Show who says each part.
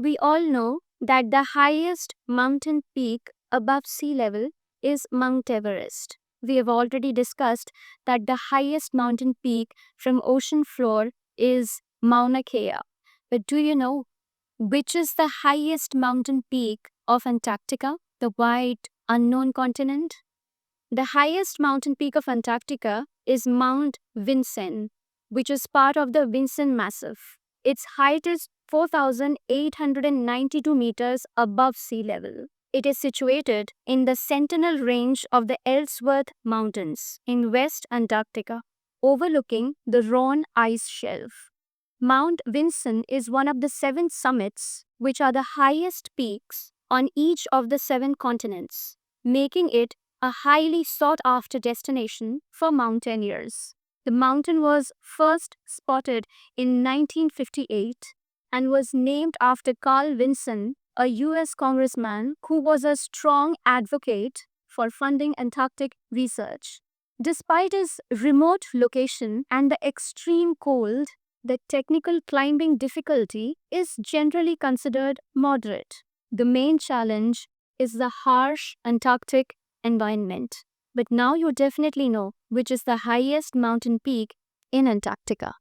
Speaker 1: We all know that the highest mountain peak above sea level is Mount Everest. We have already discussed that the highest mountain peak from ocean floor is Mauna Kea. But do you know which is the highest mountain peak of Antarctica, the wide unknown continent? The highest mountain peak of Antarctica is Mount Vinson, which is part of the Vinson Massif. Its height is 4,892 meters above sea level. It is situated in the Sentinel Range of the Ellsworth Mountains in West Antarctica, overlooking the Roan Ice Shelf. Mount Vinson is one of the 7 summits, which are the highest peaks on each of the 7 continents, making it a highly sought-after destination for mountaineers. The mountain was first spotted in 1958 and was named after Carl Vinson, a U.S. congressman who was a strong advocate for funding Antarctic research. Despite its remote location and the extreme cold, the technical climbing difficulty is generally considered moderate. The main challenge is the harsh Antarctic environment. But now you definitely know which is the highest mountain peak in Antarctica.